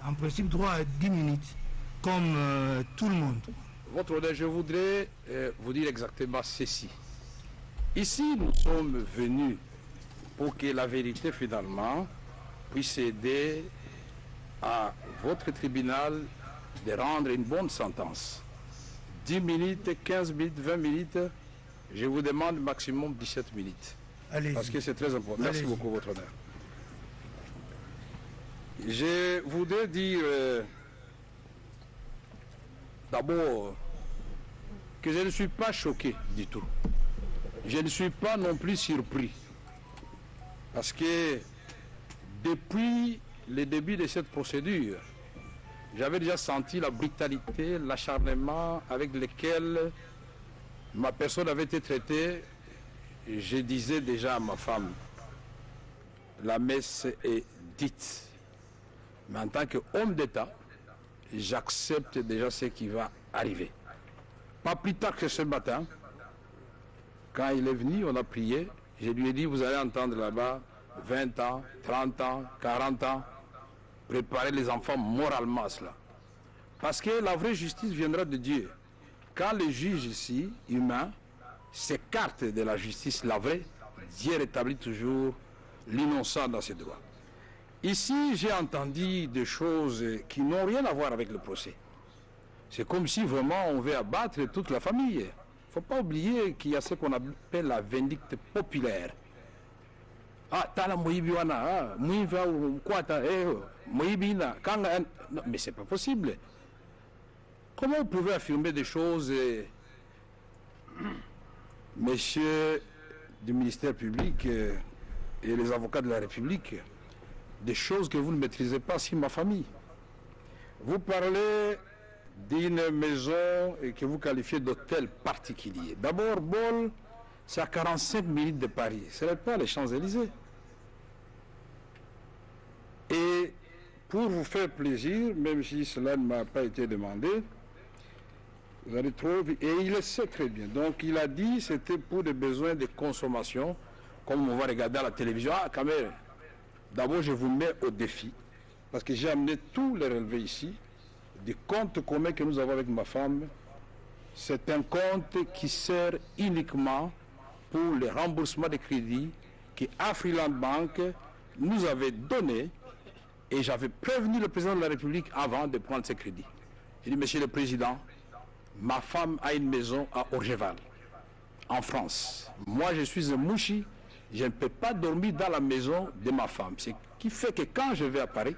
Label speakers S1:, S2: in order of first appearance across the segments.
S1: en principe droit à 10 minutes, comme tout le monde.
S2: Votre honneur, je voudrais vous dire exactement ceci. Ici, nous sommes venus pour que la vérité, finalement, puisse aider à votre tribunal de rendre une bonne sentence. 10 minutes, 15 minutes, 20 minutes, je vous demande maximum 17 minutes.
S1: Allez-y.
S2: Parce que c'est très important. Merci beaucoup, votre honneur. Je voudrais dire d'abord que je ne suis pas choqué du tout. Je ne suis pas non plus surpris. Parce que depuis le début de cette procédure, j'avais déjà senti la brutalité, l'acharnement avec lequel ma personne avait été traitée. Je disais déjà à ma femme, la messe est dite. Mais en tant qu'homme d'État, j'accepte déjà ce qui va arriver. Pas plus tard que ce matin, quand il est venu, on a prié. Je lui ai dit, vous allez entendre là-bas 20 ans, 30 ans, 40 ans. Préparer les enfants moralement à cela. Parce que la vraie justice viendra de Dieu. Quand les juges ici, humains, s'écartent de la justice, la vraie, Dieu rétablit toujours l'innocent dans ses droits. Ici, j'ai entendu des choses qui n'ont rien à voir avec le procès. C'est comme si vraiment on veut abattre toute la famille. Il ne faut pas oublier qu'il y a ce qu'on appelle la vindicte populaire. Ah, t'as la Moïbiwana, Moïba ou quoi, Moïbina, non, mais c'est pas possible. Comment vous pouvez affirmer des choses, messieurs du ministère public et les avocats de la République, des choses que vous ne maîtrisez pas sur ma famille? Vous parlez d'une maison que vous qualifiez d'hôtel particulier. D'abord, Bol, c'est à 45 minutes de Paris. Ce n'est pas les Champs-Élysées. Et pour vous faire plaisir, même si cela ne m'a pas été demandé, vous allez trouver, et il le sait très bien. Donc il a dit que c'était pour des besoins de consommation, comme on va regarder à la télévision. Ah, quand même, d'abord je vous mets au défi, parce que j'ai amené tous les relevés ici, des comptes communs que nous avons avec ma femme. C'est un compte qui sert uniquement pour le remboursement des crédits que Afriland Bank nous avait donné, et j'avais prévenu le président de la République avant de prendre ces crédits. Il dit, monsieur le président, ma femme a une maison à Orgeval, en France. Moi, je suis un mouchi, je ne peux pas dormir dans la maison de ma femme. Ce qui fait que quand je vais à Paris,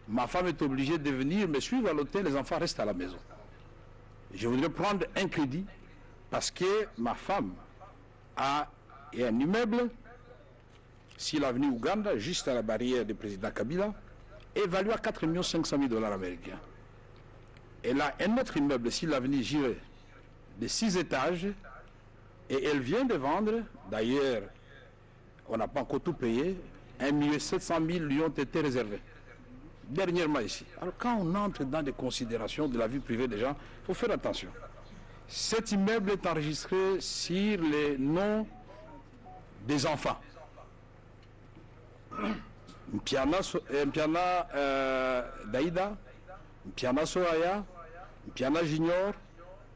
S2: ma femme est obligée de venir me suivre à l'hôtel, les enfants restent à la maison. Je voudrais prendre un crédit parce que ma femme a un immeuble sur l'avenue Ouganda, juste à la barrière du président Kabila, évalué à 4 500 000 $ américains. Elle a un autre immeuble sur l'avenue Giré de 6 étages et elle vient de vendre, d'ailleurs, on n'a pas encore tout payé, 1 700 000 lui ont été réservés. Dernièrement ici. Alors quand on entre dans des considérations de la vie privée des gens, il faut faire attention. Cet immeuble est enregistré sur les noms des enfants. Mpiana Daïda, Mpiana Soraya, Mpiana Junior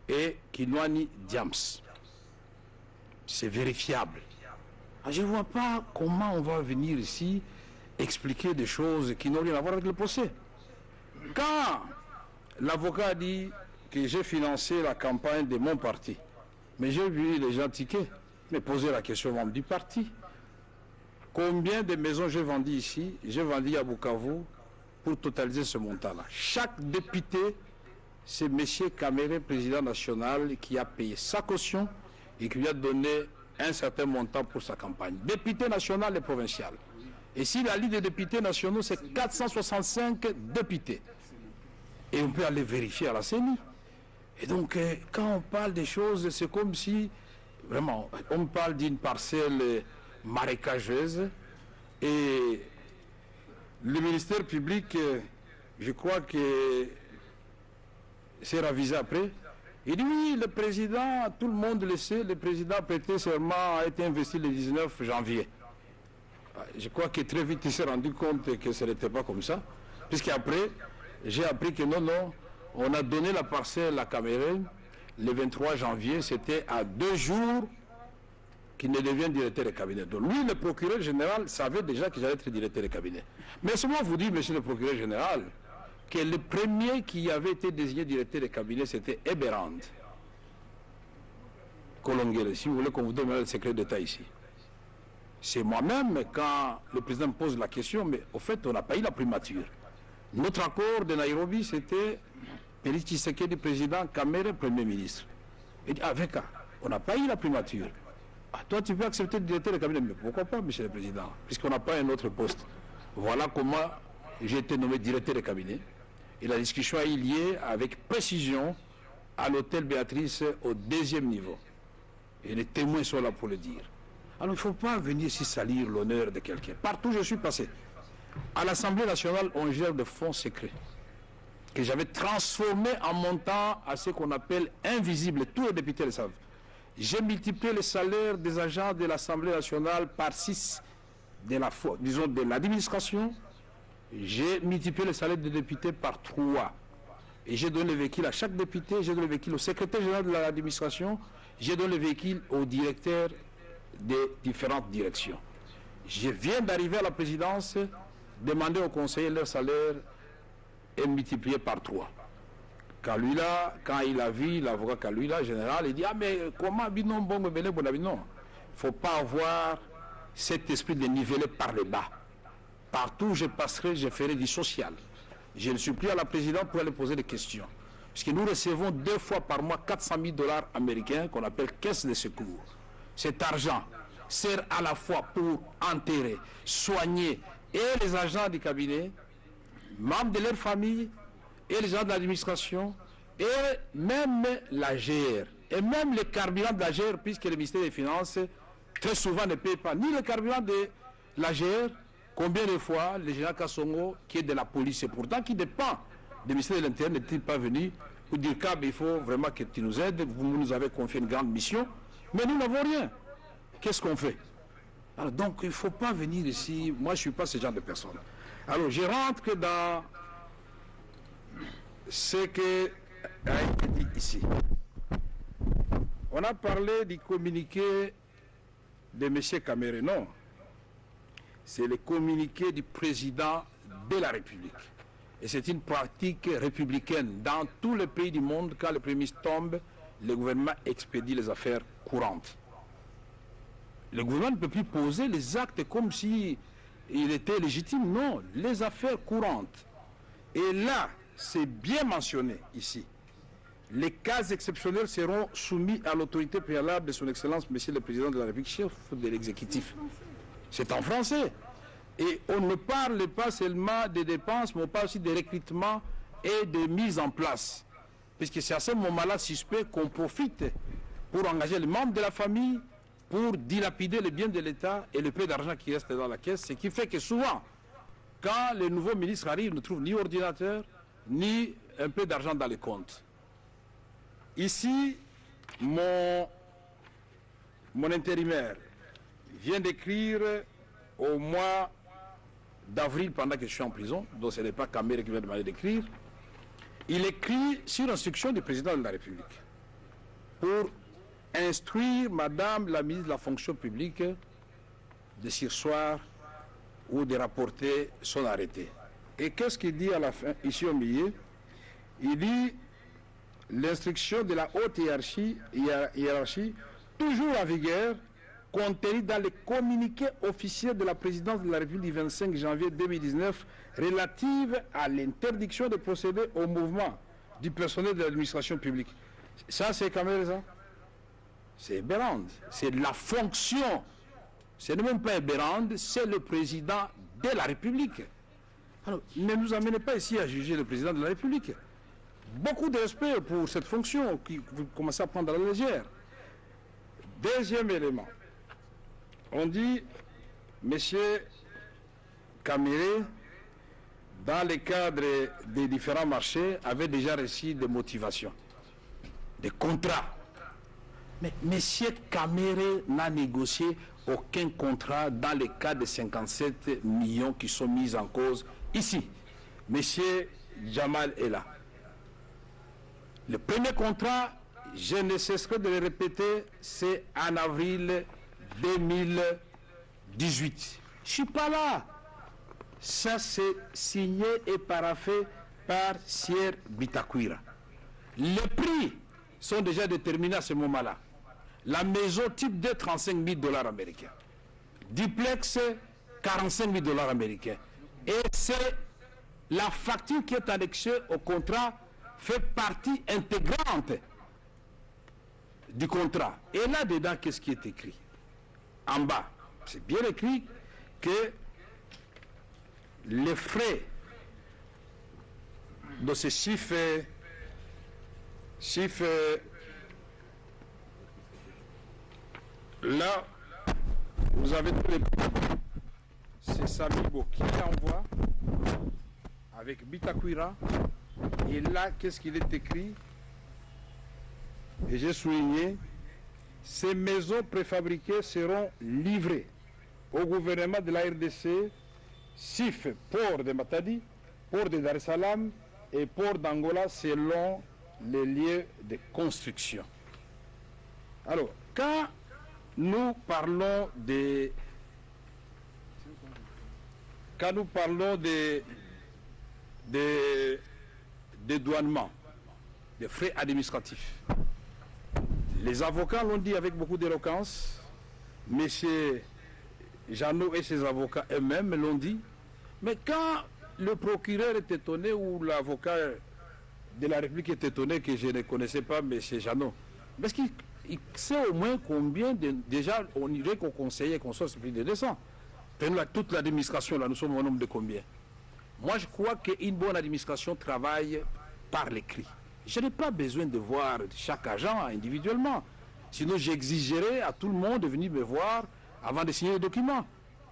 S2: et Kinwani Diams. C'est vérifiable. Je ne vois pas comment on va venir ici expliquer des choses qui n'ont rien à voir avec le procès. Quand l'avocat a dit que j'ai financé la campagne de mon parti, mais j'ai vu les gens tiquer, me poser la question au membre du parti. Combien de maisons j'ai vendues ici? J'ai vendu à Bukavu pour totaliser ce montant-là. Chaque député, c'est M. Kamere, président national, qui a payé sa caution et qui lui a donné un certain montant pour sa campagne. Député national et provincial. Et si la liste des députés nationaux, c'est 465 députés. Et on peut aller vérifier à la CENI. Et donc, quand on parle des choses, c'est comme si, vraiment, on parle d'une parcelle marécageuse. Et le ministère public, je crois que c'est ravisé après. Il dit oui, le président, tout le monde le sait, le président a prêté serment, a été investi le 19 janvier. Je crois que très vite il s'est rendu compte que ce n'était pas comme ça, puisqu'après, j'ai appris que non, on a donné la parcelle à Caméré le 23 janvier, c'était à 2 jours qu'il ne devienne directeur de cabinet. Donc lui, le procureur général, savait déjà que j'allais être directeur de cabinet. Mais seulement vous dire, monsieur le procureur général, que le premier qui avait été désigné directeur de cabinet, c'était Eberand Kolongele, si vous voulez qu'on vous donne le secret d'État ici. C'est moi-même, quand le président me pose la question, mais au fait, on n'a pas eu la primature. Notre accord de Nairobi, c'était Félix Tshisekedi, président, Kamere, premier ministre. Il dit, avec on n'a pas eu la primature. Ah, toi, tu peux accepter le directeur de cabinet, mais pourquoi pas, monsieur le président, puisqu'on n'a pas un autre poste. Voilà comment j'ai été nommé directeur de cabinet. Et la discussion a eu lieu avec précision à l'hôtel Béatrice au 2e niveau. Et les témoins sont là pour le dire. Alors il ne faut pas venir ici salir l'honneur de quelqu'un. Partout où je suis passé. À l'Assemblée nationale, on gère de fonds secrets que j'avais transformés en montant à ce qu'on appelle invisible. Tous les députés le savent. J'ai multiplié le salaire des agents de l'Assemblée nationale par 6 de l'administration. J'ai multiplié le salaire des députés par 3. Et j'ai donné le véhicule à chaque député, j'ai donné le véhicule au secrétaire général de l'administration, j'ai donné le véhicule au directeur des différentes directions. Je viens d'arriver à la présidence, demander aux conseillers leur salaire est multiplié par 3. Quand il a vu l'avocat Kalula, général, il dit, ah mais comment binon bon me non, il ne faut pas avoir cet esprit de niveler par le bas. Partout où je passerai, je ferai du social. Je le supplie à la présidente pour aller poser des questions. Parce que nous recevons 2 fois par mois 400 000 $ américains qu'on appelle caisse de secours. Cet argent sert à la fois pour enterrer, soigner et les agents du cabinet, membres de leur famille, et les gens de l'administration, et même la GR, et même les carburants de la GR, puisque le ministère des Finances, très souvent, ne paye pas ni le carburant de la GR. Combien de fois le général Kassongo, qui est de la police, et pourtant qui dépend du ministère de l'Intérieur, n'est-il pas venu pour dire qu'il faut vraiment que tu nous aides, vous nous avez confié une grande mission, mais nous n'avons rien. Qu'est-ce qu'on fait? Alors, donc, il ne faut pas venir ici, moi je ne suis pas ce genre de personne. Alors, je rentre dans ce qui a été dit ici. On a parlé du communiqué de M. Kamere, non? C'est le communiqué du président de la République. Et c'est une pratique républicaine. Dans tous les pays du monde, quand le Premier ministre tombe, le gouvernement expédie les affaires courantes. Le gouvernement ne peut plus poser les actes comme si il était légitime. Non, les affaires courantes. Et là, c'est bien mentionné ici. Les cas exceptionnels seront soumis à l'autorité préalable de son Excellence, Monsieur le Président de la République, chef de l'exécutif. C'est en français. Et on ne parle pas seulement des dépenses, mais on parle aussi des recrutements et de mise en place. Puisque c'est à ce moment-là suspect qu'on profite pour engager les membres de la famille, pour dilapider les biens de l'État et le peu d'argent qui reste dans la caisse. Ce qui fait que souvent, quand les nouveaux ministres arrivent, ne trouvent ni ordinateur, ni un peu d'argent dans les comptes. Ici, mon intérimaire vient d'écrire au mois d'avril, pendant que je suis en prison, donc ce n'est pas Kamere qui vient demander d'écrire, il écrit sur instruction du président de la République pour instruire Madame la ministre de la fonction publique de surseoir ou de rapporter son arrêté. Et qu'est-ce qu'il dit à la fin, ici au milieu? Il dit l'instruction de la haute hiérarchie toujours en vigueur, contenu dans le communiqué officiel de la présidence de la République du 25 janvier 2019 relative à l'interdiction de procéder au mouvement du personnel de l'administration publique. Ça, c'est quand même ça? C'est Berand. C'est la fonction. Ce n'est même pas Berand, c'est le président de la République. Alors, ne nous amenez pas ici à juger le président de la République. Beaucoup de respect pour cette fonction qui vous commencez à prendre à la légère. Deuxième élément. On dit, monsieur Kamere, dans le cadre des différents marchés, avait déjà reçu des motivations, des contrats. Mais monsieur Kamere n'a négocié aucun contrat dans le cas de 57 millions qui sont mis en cause ici. Monsieur Jamal est là. Le premier contrat, je ne cesserai de le répéter, c'est en avril 2018. Je ne suis pas là. Ça, c'est signé et paraphé par Sier Bitakwira. Les prix sont déjà déterminés à ce moment-là. La maison type D, 35 000 $ américains. Duplex, 45 000 $ américains. Et c'est la facture qui est annexée au contrat, fait partie intégrante du contrat. Et là-dedans, qu'est-ce qui est écrit? En bas, c'est bien écrit que les frais de ce chiffre là, vous avez tous les prix. C'est Samibo qui l'envoie avec Bitakwira. Et là, qu'est-ce qu'il est écrit? Et j'ai souligné, ces maisons préfabriquées seront livrées au gouvernement de la RDC, SIF, port de Matadi, port de Dar es Salaam et port d'Angola selon les lieux de construction. Alors, quand nous parlons des dédouanements, des frais administratifs, les avocats l'ont dit avec beaucoup d'éloquence, M. Jeannot et ses avocats eux-mêmes l'ont dit, mais quand le procureur est étonné ou l'avocat de la République est étonné que je ne connaissais pas M. Jeannot, parce qu'il sait au moins combien déjà on irait qu'au conseiller qu'on soit plus de 200. Toute l'administration, là, nous sommes au nombre de combien? Moi, je crois qu'une bonne administration travaille par l'écrit. Je n'ai pas besoin de voir chaque agent individuellement. Sinon, j'exigerais à tout le monde de venir me voir avant de signer le document.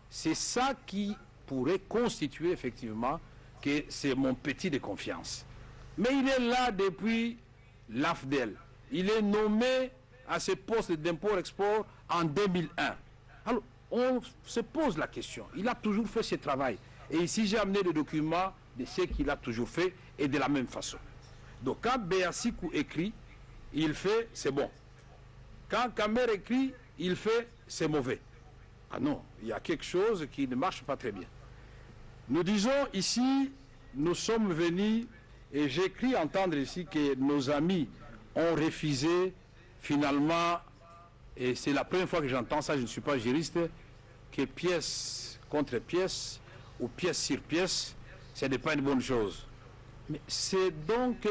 S2: C'est ça qui pourrait constituer effectivement que c'est mon petit de confiance. Mais il est là depuis l'AFDEL. Il est nommé à ce poste d'import-export en 2001. Alors, on se pose la question. Il a toujours fait ce travail. Et ici, j'ai amené le document de ce qu'il a toujours fait et de la même façon. Donc, quand Béassikou écrit, il fait, c'est bon. Quand Kamer écrit, il fait, c'est mauvais. Ah non, il y a quelque chose qui ne marche pas très bien. Nous disons ici, nous sommes venus, et j'ai cru entendre ici que nos amis ont refusé finalement, et c'est la première fois que j'entends ça, je ne suis pas juriste, que pièce contre pièce, ou pièce sur pièce, ce n'est pas une bonne chose. Mais c'est donc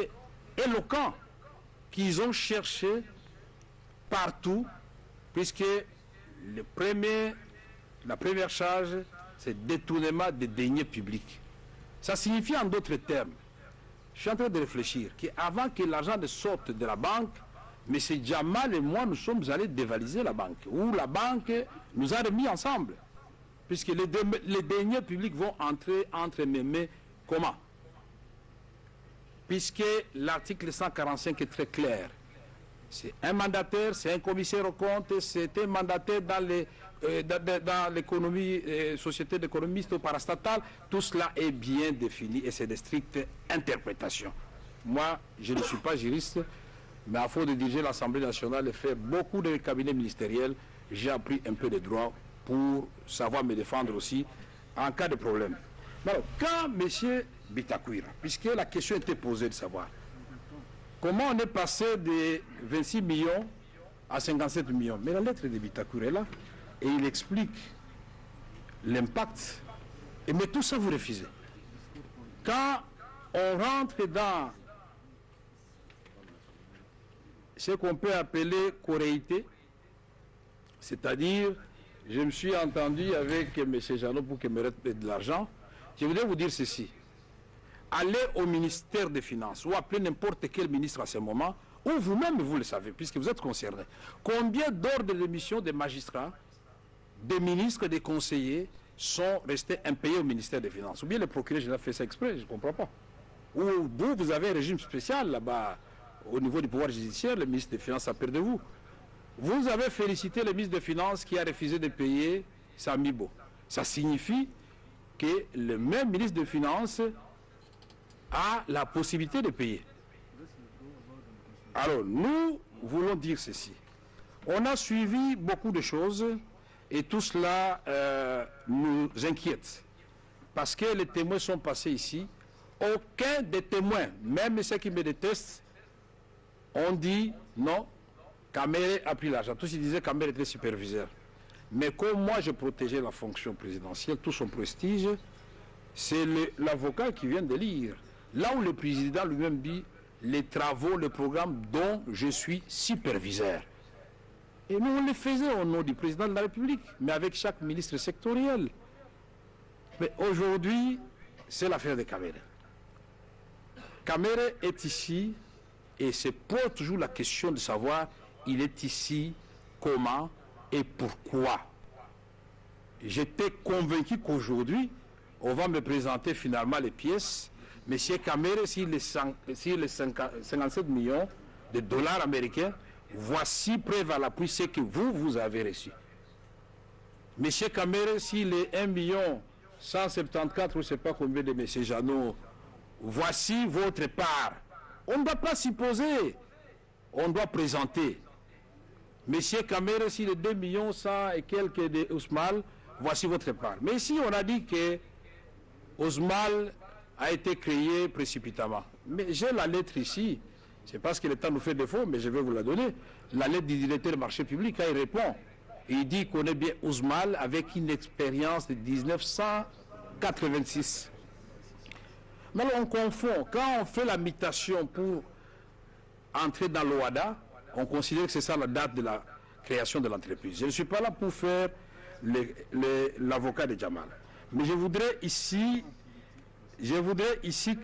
S2: éloquent qu'ils ont cherché partout, puisque la première charge, c'est détournement des deniers publics. Ça signifie en d'autres termes, je suis en train de réfléchir, qu'avant que l'argent ne sorte de la banque, M. Jamal et moi, nous sommes allés dévaliser la banque, ou la banque nous a remis ensemble. Puisque les deniers publics vont entrer entre mes mains. Comment? Puisque l'article 145 est très clair. C'est un mandataire, c'est un commissaire aux comptes, c'est un mandataire dans l'économie, société d'économistes ou parastatale. Tout cela est bien défini et c'est de strictes interprétations. Moi, je ne suis pas juriste, mais à force de diriger l'Assemblée nationale et faire beaucoup de cabinets ministériels, j'ai appris un peu de droit pour savoir me défendre aussi en cas de problème. Alors, quand M. Bitakwira, puisque la question était posée de savoir comment on est passé de 26 millions à 57 millions, mais la lettre de Bitakwira est là, et il explique l'impact, mais tout ça vous refusez. Quand on rentre dans ce qu'on peut appeler coréité, c'est-à-dire, je me suis entendu avec M. Jeannot pour qu'il me remette de l'argent. Je voudrais vous dire ceci. Allez au ministère des Finances ou appelez n'importe quel ministre à ce moment, ou vous-même vous le savez, puisque vous êtes concerné. Combien d'ordres de mission des magistrats, des ministres, des conseillers sont restés impayés au ministère des Finances? Ou bien le procureur général fait ça exprès, je ne comprends pas. Ou vous avez un régime spécial là-bas, au niveau du pouvoir judiciaire, le ministre des Finances a peur de vous. Vous avez félicité le ministre des Finances qui a refusé de payer Samibo. Ça signifie que le même ministre des Finances a la possibilité de payer. Alors, nous voulons dire ceci. On a suivi beaucoup de choses et tout cela nous inquiète. Parce que les témoins sont passés ici. Aucun des témoins, même ceux qui me détestent, ont dit non, Kamere a pris l'argent. Tous ils disaient que Kamere était superviseur. Mais comme moi je protégeais la fonction présidentielle, tout son prestige, c'est l'avocat qui vient de lire. Là où le président lui-même dit les travaux, le programme dont je suis superviseur. Et nous, on les faisait au nom du président de la République, mais avec chaque ministre sectoriel. Mais aujourd'hui, c'est l'affaire de Kamere. Kamere est ici et se pose toujours la question de savoir il est ici, comment et pourquoi. J'étais convaincu qu'aujourd'hui, on va me présenter finalement les pièces. Monsieur Kamere, s'il les 57 millions de dollars américains, voici preuve à l'appui ce que vous avez reçu. Monsieur Kamere, s'il est 1 174, je ne sais pas combien de monsieur Jeannot, voici votre part. On ne doit pas s'y poser, on doit présenter. Monsieur Kamere, s'il est 2 100 et quelques de Ousmane, voici votre part. Mais ici, on a dit que Ousmane a été créé précipitamment. Mais j'ai la lettre ici. C'est parce que le temps nous fait défaut, mais je vais vous la donner. La lettre du directeur du marché public, quand il répond, il dit qu'on est bien Ousmane avec une expérience de 1986. Mais là, on confond. Quand on fait la mutation pour entrer dans l'OADA, on considère que c'est ça la date de la création de l'entreprise. Je ne suis pas là pour faire l'avocat de Jamal. Mais je voudrais ici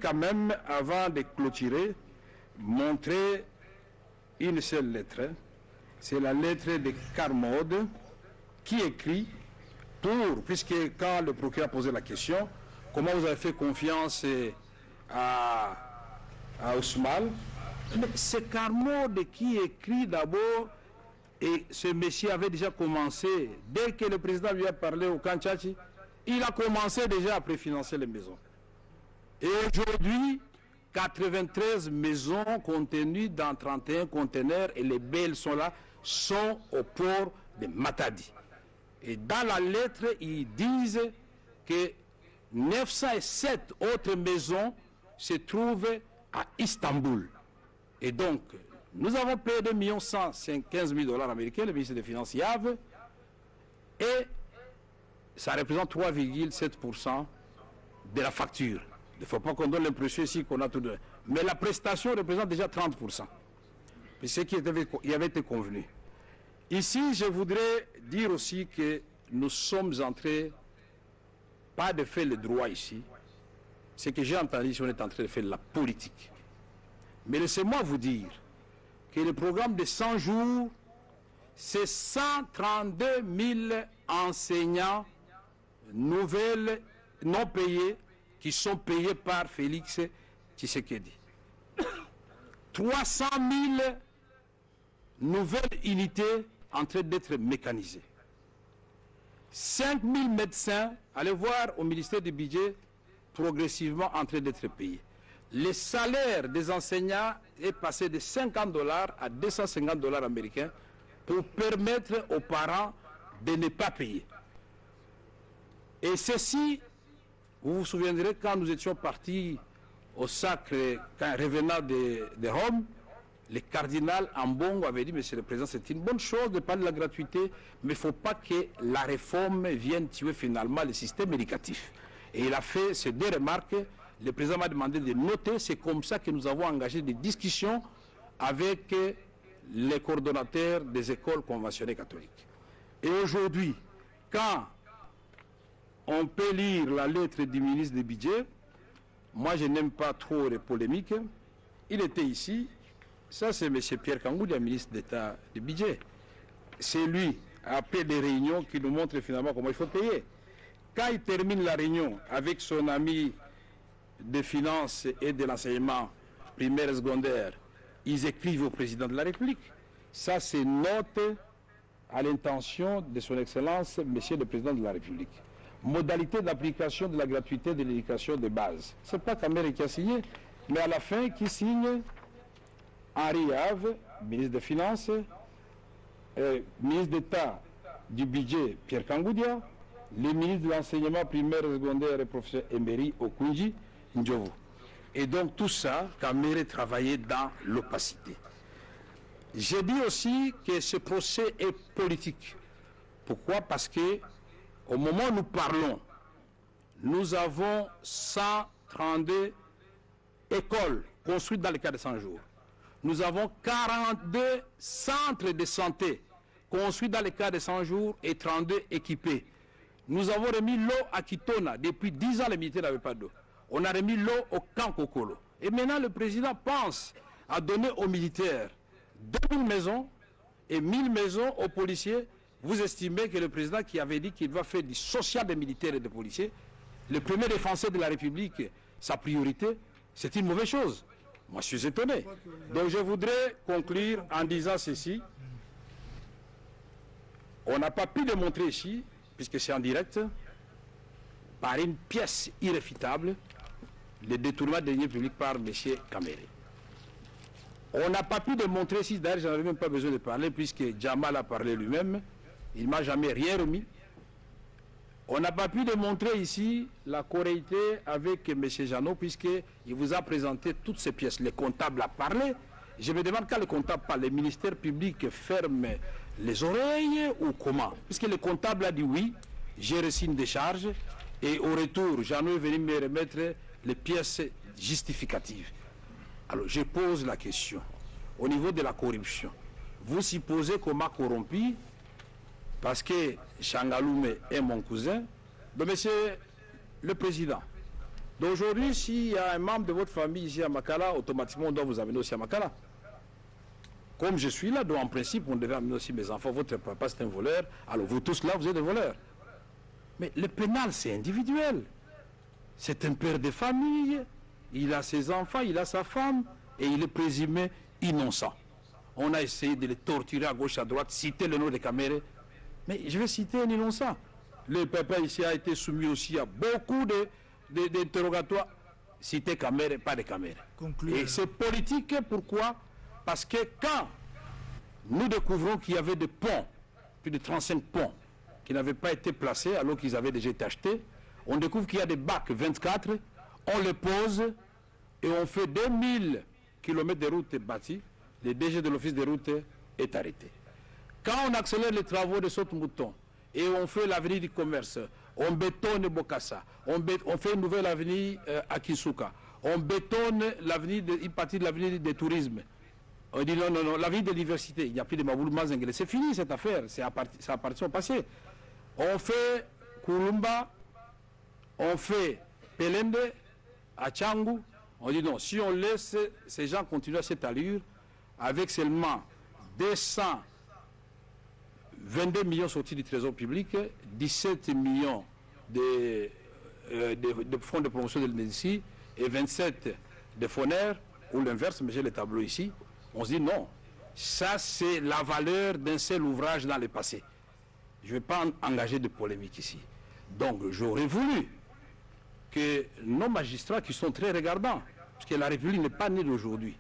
S2: quand même, avant de clôturer, montrer une seule lettre. C'est la lettre de Carmode qui écrit puisque quand le procureur a posé la question, comment vous avez fait confiance à Ousmane, c'est Carmode qui écrit d'abord, et ce monsieur avait déjà commencé, dès que le président lui a parlé au Kanchachi, il a commencé déjà à préfinancer les maisons. Et aujourd'hui, 93 maisons contenues dans 31 conteneurs et les belles sont là, sont au port de Matadi. Et dans la lettre, ils disent que 907 autres maisons se trouvent à Istanbul. Et donc, nous avons payé 2 115 000 dollars américains, le ministre des Finances Yave, et ça représente 3,7% de la facture. Il ne faut pas qu'on donne l'impression ici qu'on a tout donné. Mais la prestation représente déjà 30%. C'est ce qui avait été convenu. Ici, je voudrais dire aussi que nous sommes entrés, pas de faire le droit ici, ce que j'ai entendu, si on est en train de faire la politique. Mais laissez-moi vous dire que le programme de 100 jours, c'est 132 000 enseignants nouvelles, non payés, qui sont payés par Félix Tshisekedi. 300 000 nouvelles unités en train d'être mécanisées. 5 000 médecins, allez voir au ministère du Budget, progressivement en train d'être payés. Le salaire des enseignants est passé de 50 dollars à 250 dollars américains pour permettre aux parents de ne pas payer. Et ceci, vous vous souviendrez quand nous étions partis au sacre, quand revenant de Rome, le cardinal Ambongo avait dit, Monsieur le Président, c'est une bonne chose de parler de la gratuité, mais il ne faut pas que la réforme vienne tuer finalement le système éducatif. Et il a fait ces deux remarques. Le président m'a demandé de noter, c'est comme ça que nous avons engagé des discussions avec les coordonnateurs des écoles conventionnées catholiques. Et aujourd'hui, quand on peut lire la lettre du ministre du Budget, moi je n'aime pas trop les polémiques, il était ici, ça c'est M. Pierre Kangoudia, ministre d'État du Budget. C'est lui, après des réunions, qui nous montre finalement comment il faut payer. Quand il termine la réunion avec son ami des finances et de l'enseignement primaire et secondaire, ils écrivent au président de la République. Ça, c'est note à l'intention de son Excellence, Monsieur le Président de la République. modalité d'application de la gratuité de l'éducation de base. Ce n'est pas Kamere qui a signé, mais à la fin, qui signe Henri Have, ministre des Finances, ministre d'État du Budget, Pierre Kangoudia, le ministre de l'Enseignement primaire, secondaire et professeur Emery Okunji Ndjovu. Et donc tout ça, Kamere travaillait dans l'opacité. J'ai dit aussi que ce procès est politique. Pourquoi? Parce que au moment où nous parlons, nous avons 132 écoles construites dans le cadre de 100 jours. Nous avons 42 centres de santé construits dans le cadre de 100 jours et 32 équipés. Nous avons remis l'eau à Kitona. Depuis 10 ans, les militaires n'avaient pas d'eau. On a remis l'eau au camp Kokolo. Et maintenant, le président pense à donner aux militaires 2000 maisons et 1000 maisons aux policiers. Vous estimez que le président qui avait dit qu'il va faire du social des militaires et des policiers, le premier défenseur de la République, sa priorité, c'est une mauvaise chose. Moi, je suis étonné. Donc, je voudrais conclure en disant ceci. On n'a pas pu démontrer ici, puisque c'est en direct, par une pièce irréfutable, le détournement des deniers publics par M. Kamere. On n'a pas pu démontrer ici, d'ailleurs, je n'avais même pas besoin de parler, puisque Jamal a parlé lui-même, il ne m'a jamais rien remis. On n'a pas pu démontrer ici la correctité avec M. Jeannot, puisqu'il vous a présenté toutes ces pièces. Le comptable a parlé. Je me demande quand le comptable parle, les ministères publics ferment les oreilles ou comment? Puisque le comptable a dit oui, j'ai reçu une décharge, et au retour, Jeannot est venu me remettre les pièces justificatives. Alors, je pose la question. Au niveau de la corruption, vous supposez qu'on m'a corrompu parce que Changaloume est mon cousin, donc monsieur le président. D'aujourd'hui, s'il y a un membre de votre famille ici à Makala, automatiquement on doit vous amener aussi à Makala. Comme je suis là, donc en principe, on devait amener aussi mes enfants. Votre papa c'est un voleur, alors vous tous là, vous êtes des voleurs. Mais le pénal, c'est individuel. C'est un père de famille, il a ses enfants, il a sa femme, et il est présumé innocent. On a essayé de le torturer à gauche, à droite, citer le nom de Kamere. Mais je vais citer un innocent. Le papa ici a été soumis aussi à beaucoup d'interrogatoires. Citer Kamere, pas de Kamere. Et c'est politique, pourquoi? Parce que quand nous découvrons qu'il y avait des ponts, plus de 35 ponts, qui n'avaient pas été placés alors qu'ils avaient déjà été achetés, on découvre qu'il y a des bacs 24, on les pose et on fait 2000 km de route bâtie, le DG de l'office des routes est arrêté. Quand on accélère les travaux de Saute-Mouton et on fait l'avenue du commerce, on bétonne Bokassa, on fait une nouvelle avenue à Kisuka, on bétonne une partie de l'avenue du tourisme. On dit non, non, non, l'avenue de diversité, il n'y a plus de Maboulou Mazengele. C'est fini cette affaire, ça appartient au passé. On fait Kulumba, on fait Pelende, à Tchangou. On dit non, si on laisse ces gens continuer à cette allure, avec seulement 222 millions sortis du trésor public, 17 millions de fonds de promotion de l'INEDICI et 27 de FONER, ou l'inverse, mais j'ai le tableau ici, on se dit non, ça c'est la valeur d'un seul ouvrage dans le passé. Je ne vais pas engager de polémique ici. Donc j'aurais voulu que nos magistrats qui sont très regardants, parce que la République n'est pas née d'aujourd'hui.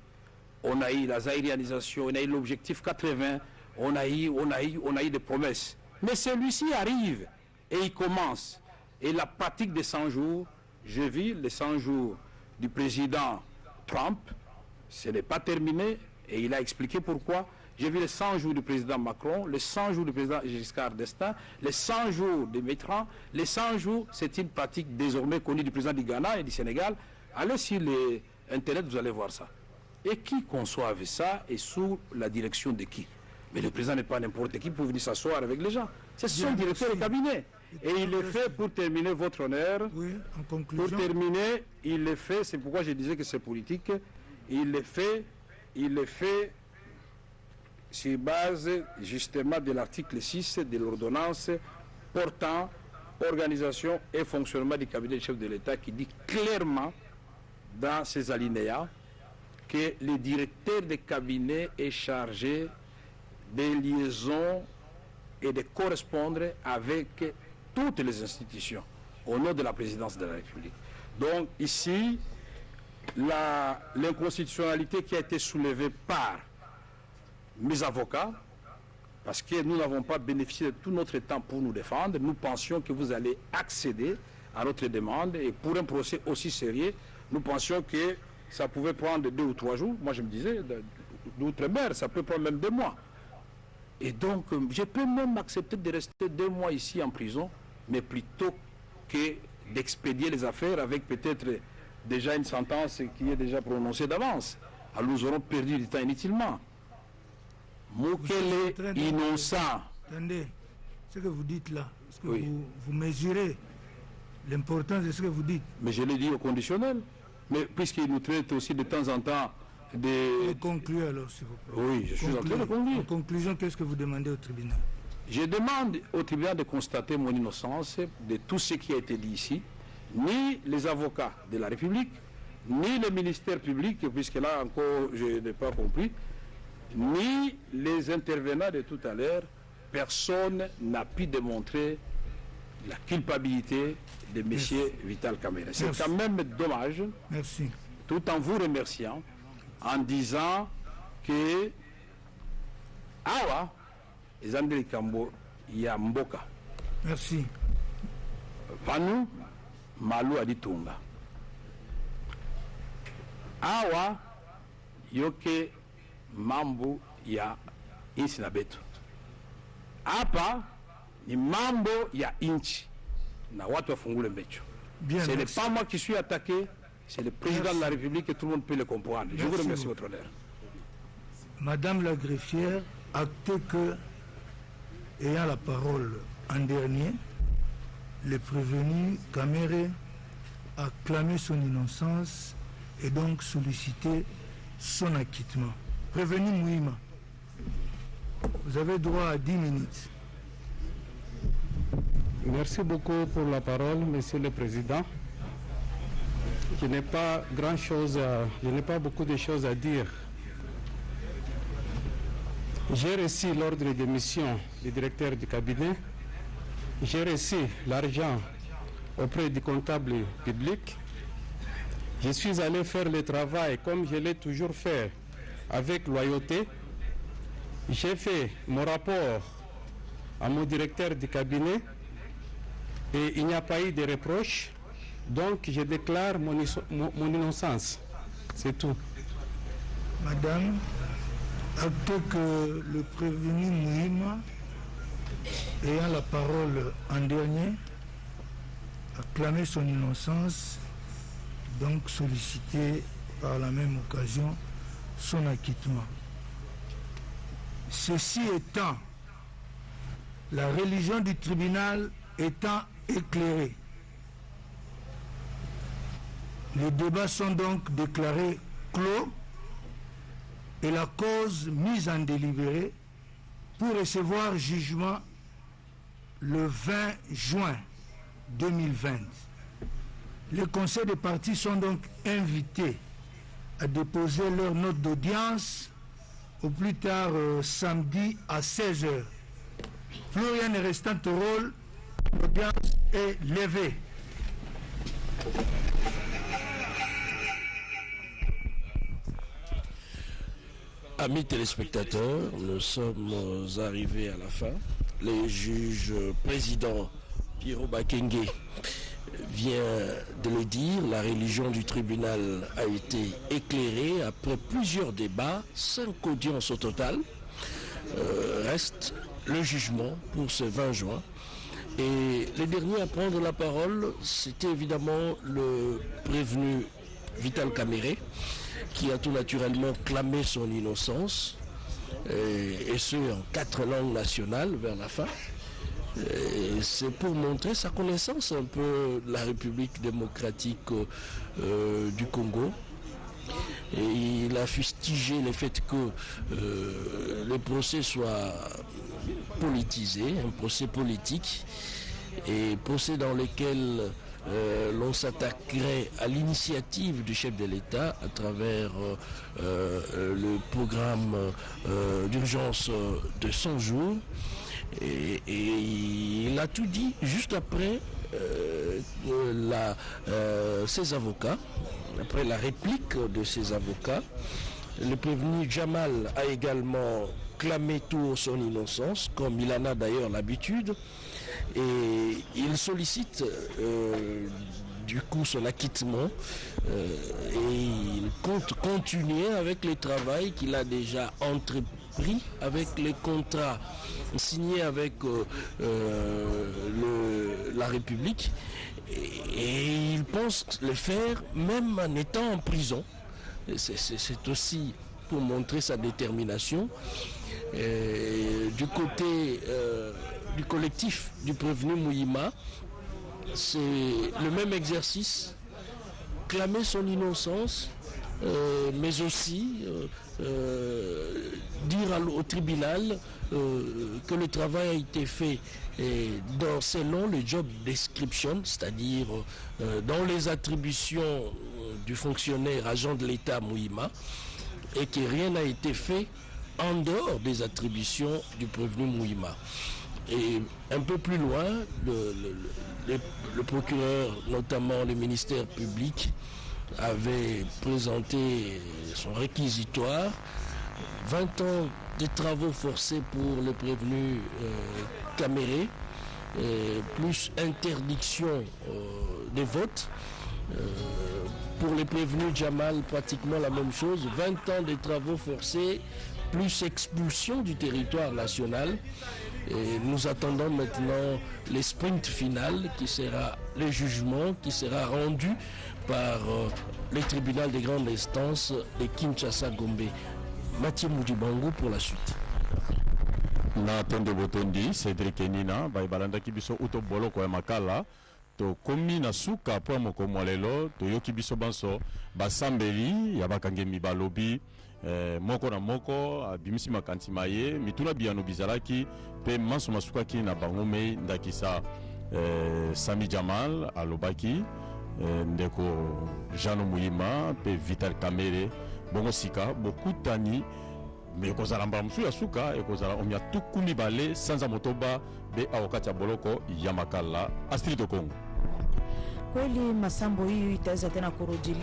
S2: On a eu la zaïrianisation, on a eu l'objectif 80, on a eu des promesses. Mais celui-ci arrive et il commence. Et la pratique des 100 jours, j'ai vu les 100 jours du président Trump, ce n'est pas terminé et il a expliqué pourquoi. J'ai vu les 100 jours du président Macron, les 100 jours du président Giscard d'Estaing, les 100 jours de Mitterrand, les 100 jours, c'est une pratique désormais connue du président du Ghana et du Sénégal. Allez sur Internet, vous allez voir ça. Et qui conçoit ça et sous la direction de qui? Mais le président n'est pas n'importe qui pour venir s'asseoir avec les gens. C'est son directeur de cabinet. Et il le fait, pour terminer votre honneur,
S1: oui, en conclusion.
S2: Pour terminer, il le fait, c'est pourquoi je disais que c'est politique, il le fait sur base justement de l'article 6 de l'ordonnance portant organisation et fonctionnement du cabinet du chef de l'État qui dit clairement dans ces alinéas que le directeur de cabinet est chargé des liaisons et de correspondre avec toutes les institutions. au nom de la présidence de la République. Donc ici, l'inconstitutionnalité qui a été soulevée par mes avocats, parce que nous n'avons pas bénéficié de tout notre temps pour nous défendre, nous pensions que vous allez accéder à notre demande, et pour un procès aussi sérieux, nous pensions que ça pouvait prendre 2 ou 3 jours. Moi je me disais, d'outre-mer, ça peut prendre même 2 mois. Et donc, je peux même accepter de rester 2 mois ici en prison, mais plutôt que d'expédier les affaires avec peut-être déjà une sentence qui est déjà prononcée d'avance. Alors nous aurons perdu du temps inutilement. Mukele innocent.
S1: Attendez, ce que vous dites là, est-ce que
S2: Oui.
S1: vous mesurez l'importance de ce que vous dites?
S2: Mais je l'ai dit au conditionnel. Mais puisqu'il nous traite aussi de temps en temps des...
S1: Concluez alors, s'il vous plaît.
S2: Oui, je suis en train de conclure.
S1: En conclusion, qu'est-ce que vous demandez au tribunal?
S2: Je demande au tribunal de constater mon innocence de tout ce qui a été dit ici. Ni les avocats de la République, ni le ministère public, puisque là encore je n'ai pas compris, ni les intervenants de tout à l'heure, personne n'a pu démontrer la culpabilité de M. Vital Kamerhe. C'est
S1: Merci.
S2: quand même dommage,
S1: Merci.
S2: tout en vous remerciant, en disant que Awa, Ezandeli Kambo, Yamboka,
S1: Merci.
S2: Vanu, Malou Aditunga. Awa, Yoke, Mambo, ya inchi na betu. Hapa ni mambo ya inchi na watu wafungule mbecho.
S1: Bien,
S2: Ce n'est
S1: merci.
S2: pas moi qui suis attaqué, c'est le président de la République et tout le monde peut le comprendre. Je vous
S1: Merci
S2: remercie,
S1: beaucoup.
S2: votre honneur.
S1: Madame la greffière, actez que, ayant la parole en dernier, le prévenu Kamerhe a clamé son innocence et donc sollicité son acquittement. Prévenu Mouima, vous avez droit à 10 minutes.
S3: Merci beaucoup pour la parole, Monsieur le Président. Je n'ai pas beaucoup de choses à dire. J'ai reçu l'ordre de mission du directeur du cabinet. J'ai reçu l'argent auprès du comptable public. Je suis allé faire le travail comme je l'ai toujours fait, avec loyauté. J'ai fait mon rapport à mon directeur du cabinet et il n'y a pas eu de reproche. Donc je déclare mon innocence. C'est tout.
S1: Madame, actez que le prévenu Mouima, ayant la parole en dernier, a clamé son innocence, donc sollicité par la même occasion son acquittement. Ceci étant, la religion du tribunal étant éclairée, les débats sont donc déclarés clos et la cause mise en délibéré pour recevoir jugement le 20 juin 2020. Les conseils des parties sont donc invités à déposer leur note d'audience au plus tard samedi à 16h. Plus rien n'est restant au rôle, l'audience est levée.
S4: Amis téléspectateurs, nous sommes arrivés à la fin. Le juge président Pierrot Bakenge vient de le dire, la religion du tribunal a été éclairée après plusieurs débats, 5 audiences au total. Reste le jugement pour ce 20 juin. Et le dernier à prendre la parole, c'était évidemment le prévenu Vital Kamerhe, qui a tout naturellement clamé son innocence, et ce en 4 langues nationales vers la fin. C'est pour montrer sa connaissance un peu de la République démocratique du Congo. Et il a fustigé le fait que le procès soit politisé, un procès politique, et procès dans lequel l'on s'attaquerait à l'initiative du chef de l'État à travers le programme d'urgence de 100 jours. Et il a tout dit juste après ses avocats, après la réplique de ses avocats. Le prévenu Jamal a également clamé tout son innocence, comme il en a d'ailleurs l'habitude, et il sollicite du coup son acquittement et il compte continuer avec le travail qu'il a déjà entrepris avec les contrats signés avec la République et il pense le faire même en étant en prison. C'est aussi pour montrer sa détermination. Du côté du collectif du prévenu Mouima, c'est le même exercice, clamer son innocence, mais aussi dire au tribunal que le travail a été fait selon le job description, c'est-à-dire dans les attributions du fonctionnaire agent de l'État Mouima, et que rien n'a été fait en dehors des attributions du prévenu Mouima. Et un peu plus loin, le procureur, notamment le ministère public, avait présenté son réquisitoire, 20 ans de travaux forcés pour le prévenu Caméré, plus interdiction des votes. Pour les prévenus Jamal, pratiquement la même chose, 20 ans de travaux forcés, plus expulsion du territoire national. Et nous attendons maintenant le sprint final qui sera le jugement qui sera rendu par le tribunal de grande instance de Kinshasa-Gombe. Mathieu Moudibango pour la suite.
S5: Na tende botondi Cédric Nina baibalanda kibiso uto boloko ya makala to komi na suka po moko molelo to yoki biso banso basambeli ya bakangemi balobi moko na moko abimisi makanti maye mituna biano bizalaki pe manso masukaki na bangome ndakisa Sami Jamal alobaki ndeko Jean Mouima pe Vital Kamere bongo sika bokutani me kozala mbamusu ya suka ekozala omya tukumi bale sanza motoba be awokati ya boloko ya makala Astrid Kongo.
S6: Kweli masambo hiyo itaweza tena kurudilia